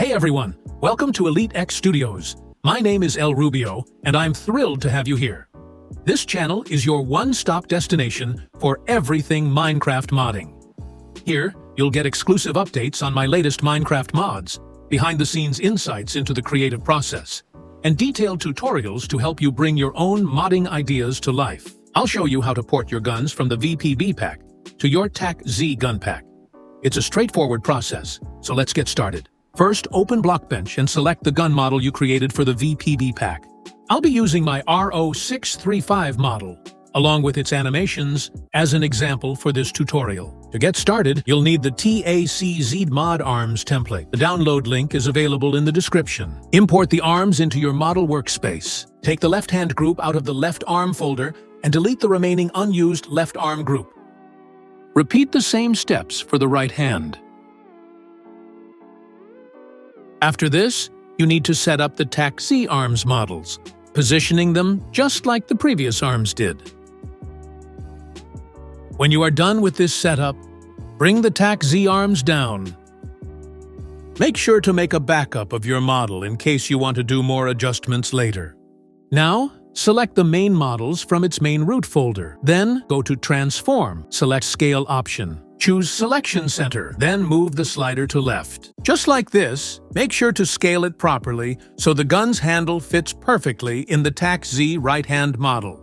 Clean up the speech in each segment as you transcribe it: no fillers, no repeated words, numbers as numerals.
Hey everyone, welcome to Elite X Studios. My name is Rubio, and I'm thrilled to have you here. This channel is your one-stop destination for everything Minecraft modding. Here, you'll get exclusive updates on my latest Minecraft mods, behind-the-scenes insights into the creative process, and detailed tutorials to help you bring your own modding ideas to life. I'll show you how to port your guns from the VPB pack to your Tac Z gun pack. It's a straightforward process, so let's get started. First, open Blockbench and select the gun model you created for the VPB pack. I'll be using my RO635 model, along with its animations, as an example for this tutorial. To get started, you'll need the Tac Z mod arms template. The download link is available in the description. Import the arms into your model workspace. Take the left-hand group out of the left arm folder and delete the remaining unused left arm group. Repeat the same steps for the right hand. After this, you need to set up the Tac Z arms models, positioning them just like the previous arms did. When you are done with this setup, bring the Tac Z arms down. Make sure to make a backup of your model in case you want to do more adjustments later. Now, select the main models from its main root folder. Then, go to Transform, select Scale option. Choose Selection Center, then move the slider to left. Just like this, make sure to scale it properly so the gun's handle fits perfectly in the Tac Z right-hand model.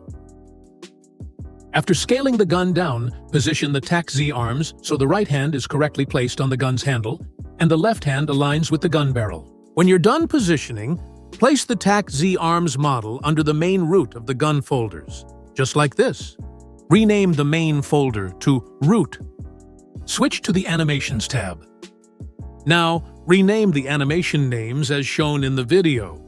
After scaling the gun down, position the Tac Z arms so the right hand is correctly placed on the gun's handle and the left hand aligns with the gun barrel. When you're done positioning, place the Tac Z arms model under the main root of the gun folders, just like this. Rename the main folder to Root. Switch to the Animations tab. Now, rename the animation names as shown in the video.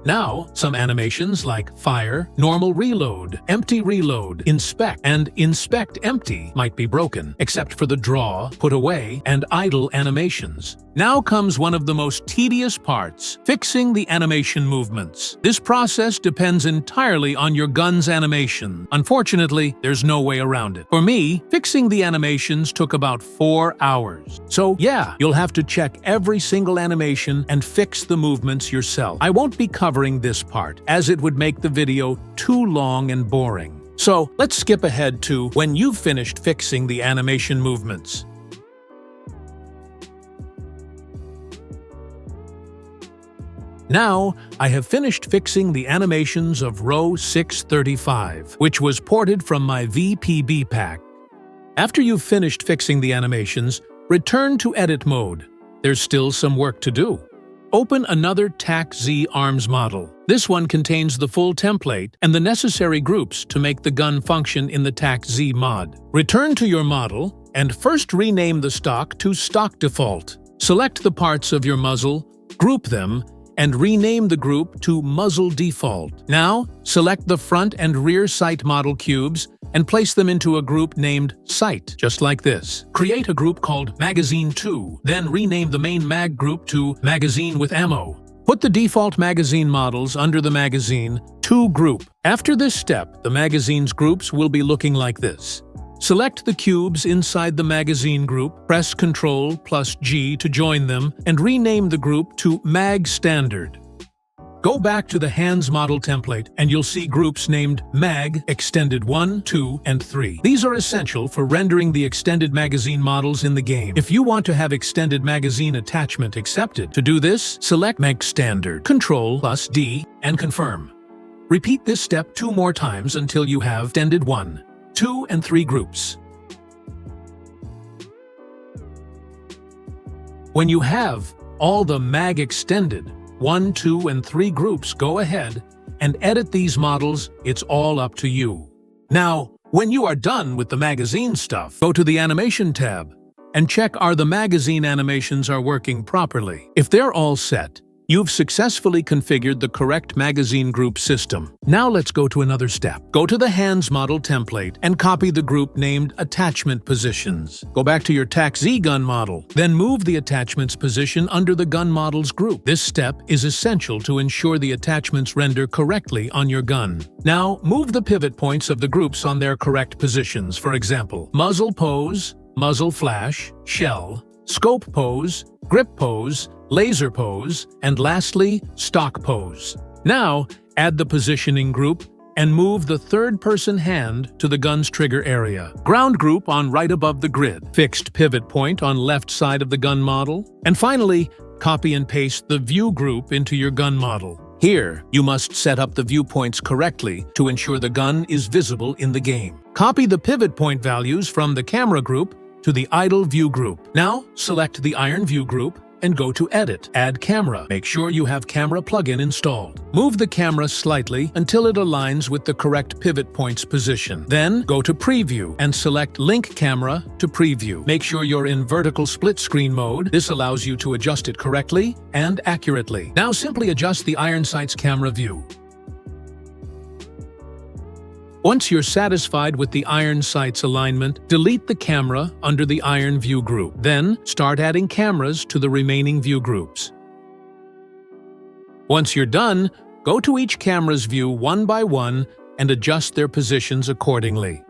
Now, some animations like Fire, Normal Reload, Empty Reload, Inspect, and Inspect Empty might be broken, except for the Draw, Put Away, and Idle animations. Now comes one of the most tedious parts, fixing the animation movements. This process depends entirely on your gun's animation. Unfortunately, there's no way around it. For me, fixing the animations took about 4 hours. So yeah, you'll have to check every single animation and fix the movements yourself. I won't be covering this part, as it would make the video too long and boring. So let's skip ahead to when you've finished fixing the animation movements. Now, I have finished fixing the animations of RO635, which was ported from my VPB pack. After you've finished fixing the animations, return to Edit mode. There's still some work to do. Open another Tac Z arms model. This one contains the full template and the necessary groups to make the gun function in the Tac Z mod. Return to your model and first rename the stock to Stock Default. Select the parts of your muzzle, group them, and rename the group to Muzzle Default. Now, select the front and rear sight model cubes and place them into a group named Sight, just like this. Create a group called Magazine 2, then rename the main mag group to Magazine with Ammo. Put the default magazine models under the Magazine 2 group. After this step, the magazine's groups will be looking like this. Select the cubes inside the magazine group, press Ctrl+G to join them, and rename the group to Mag Standard. Go back to the Hands model template and you'll see groups named Mag, Extended 1, 2, and 3. These are essential for rendering the extended magazine models in the game. If you want to have extended magazine attachment accepted, to do this, select Mag Standard, Ctrl+D, and confirm. Repeat this step 2 more times until you have Extended 1, 2, and 3 groups. When you have all the Mag Extended 1, 2, and 3 groups, go ahead and edit these models. It's all up to you. Now, when you are done with the magazine stuff, go to the Animation tab and check are the magazine animations are working properly. If they're all set, you've successfully configured the correct magazine group system. Now let's go to another step. Go to the Hands model template and copy the group named Attachment Positions. Go back to your Tac Z gun model, then move the attachments position under the gun model's group. This step is essential to ensure the attachments render correctly on your gun. Now, move the pivot points of the groups on their correct positions. For example, Muzzle Pose, Muzzle Flash, Shell, Scope Pose, grip pose, laser pose, and lastly, stock pose. Now, add the positioning group and move the third-person hand to the gun's trigger area. Ground group on right above the grid. Fixed pivot point on left side of the gun model. And finally, copy and paste the view group into your gun model. Here, you must set up the viewpoints correctly to ensure the gun is visible in the game. Copy the pivot point values from the camera group to the idle view group. Now, select the iron view group and go to Edit. Add Camera. Make sure you have Camera plugin installed. Move the camera slightly until it aligns with the correct pivot point's position. Then, go to Preview and select Link Camera to Preview. Make sure you're in vertical split screen mode. This allows you to adjust it correctly and accurately. Now simply adjust the iron sight's camera view. Once you're satisfied with the iron sight's alignment, delete the camera under the iron view group. Then, start adding cameras to the remaining view groups. Once you're done, go to each camera's view one by one and adjust their positions accordingly.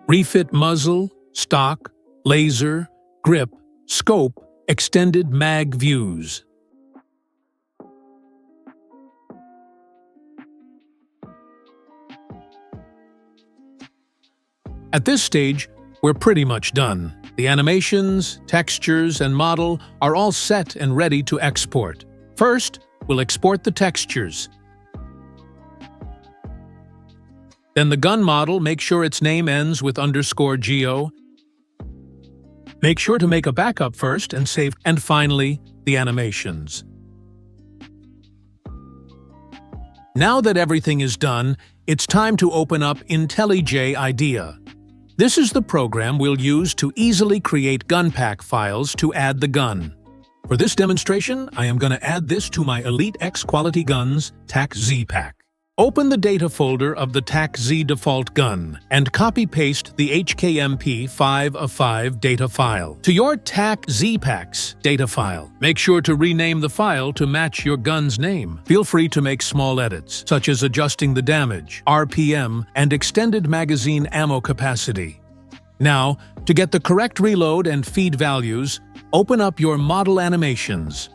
Refit muzzle, stock, laser, grip, scope, extended mag views. At this stage, we're pretty much done. The animations, textures, and model are all set and ready to export. First, we'll export the textures. Then the gun model, make sure its name ends with _geo. Make sure to make a backup first and save. And finally, the animations. Now that everything is done, it's time to open up IntelliJ IDEA. This is the program we'll use to easily create gun pack files to add the gun. For this demonstration, I am going to add this to my Elite X Quality Guns Tac Z pack. Open the data folder of the Tac Z default gun and copy-paste the HKMP 5 of 5 data file to your Tac Z packs data file. Make sure to rename the file to match your gun's name. Feel free to make small edits, such as adjusting the damage, RPM, and extended magazine ammo capacity. Now, to get the correct reload and feed values, open up your model animations.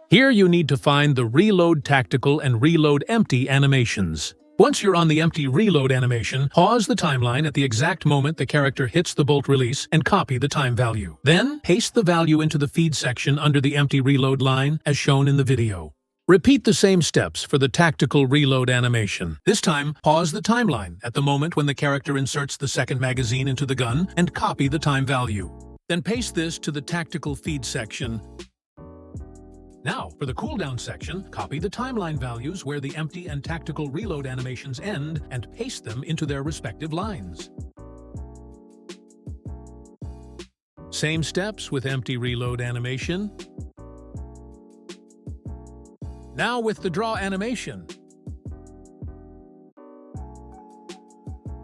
Here you need to find the Reload Tactical and Reload Empty animations. Once you're on the empty reload animation, pause the timeline at the exact moment the character hits the bolt release and copy the time value. Then, paste the value into the feed section under the empty reload line as shown in the video. Repeat the same steps for the tactical reload animation. This time, pause the timeline at the moment when the character inserts the second magazine into the gun and copy the time value. Then paste this to the tactical feed section. Now, for the cooldown section, copy the timeline values where the empty and tactical reload animations end and paste them into their respective lines. Same steps with empty reload animation. Now with the draw animation.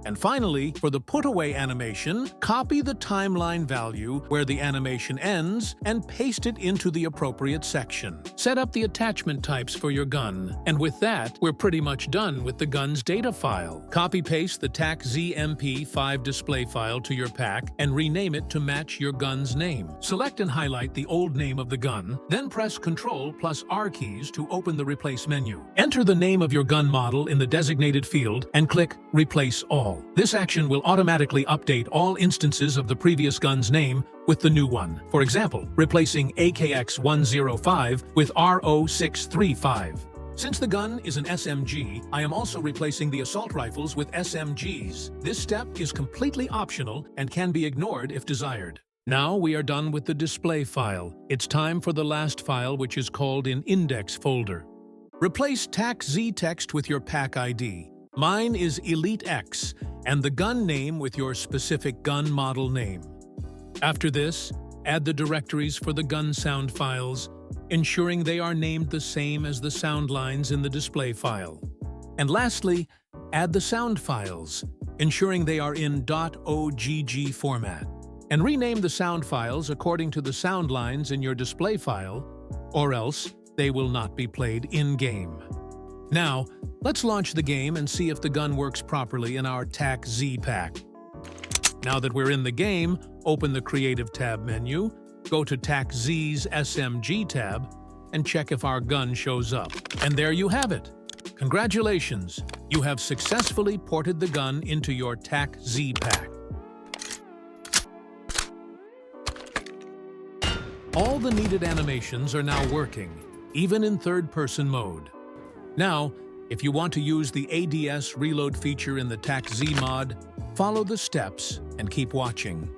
And finally, for the put-away animation, copy the timeline value where the animation ends and paste it into the appropriate section. Set up the attachment types for your gun, and with that, we're pretty much done with the gun's data file. Copy-paste the Tac Z MP5 display file to your pack and rename it to match your gun's name. Select and highlight the old name of the gun, then press Ctrl plus R keys to open the Replace menu. Enter the name of your gun model in the designated field and click Replace All. This action will automatically update all instances of the previous gun's name with the new one. For example, replacing AKX-105 with RO-635. Since the gun is an SMG, I am also replacing the assault rifles with SMGs. This step is completely optional and can be ignored if desired. Now we are done with the display file. It's time for the last file, which is called an index folder. Replace Tac Z text with your pack ID. Mine is Elite X, and the gun name with your specific gun model name. After this, add the directories for the gun sound files, ensuring they are named the same as the sound lines in the display file. And lastly, add the sound files, ensuring they are in .ogg format. And rename the sound files according to the sound lines in your display file, or else they will not be played in-game. Now, let's launch the game and see if the gun works properly in our Tac Z pack. Now that we're in the game, open the Creative tab menu, go to Tac Z's SMG tab and check if our gun shows up. And there you have it. Congratulations, you have successfully ported the gun into your Tac Z pack. All the needed animations are now working, even in third-person mode. Now, if you want to use the ADS reload feature in the Tac Z mod, follow the steps and keep watching.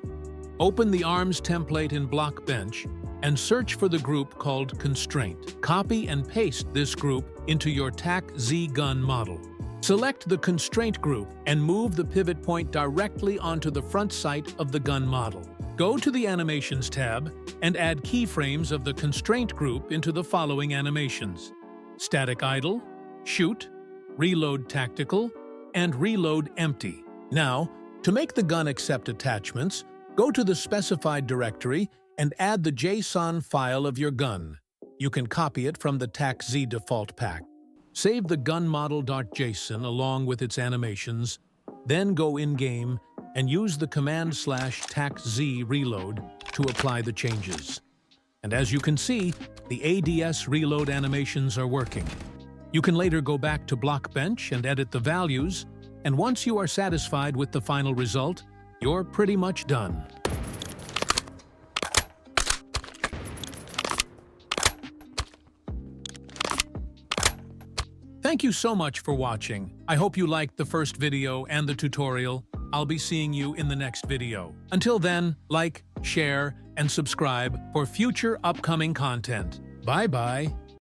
Open the ARMS template in Blockbench and search for the group called Constraint. Copy and paste this group into your Tac Z gun model. Select the Constraint group and move the pivot point directly onto the front sight of the gun model. Go to the Animations tab and add keyframes of the Constraint group into the following animations: Static Idle, Shoot, Reload Tactical, and Reload Empty. Now, to make the gun accept attachments, go to the specified directory and add the JSON file of your gun. You can copy it from the Tac Z default pack. Save the gunmodel.json along with its animations, then go in-game and use the command/Tac Z reload to apply the changes. And as you can see, the ADS reload animations are working. You can later go back to Blockbench and edit the values, and once you are satisfied with the final result, you're pretty much done. Thank you so much for watching. I hope you liked the first video and the tutorial. I'll be seeing you in the next video. Until then, like, share, and subscribe for future upcoming content. Bye-bye.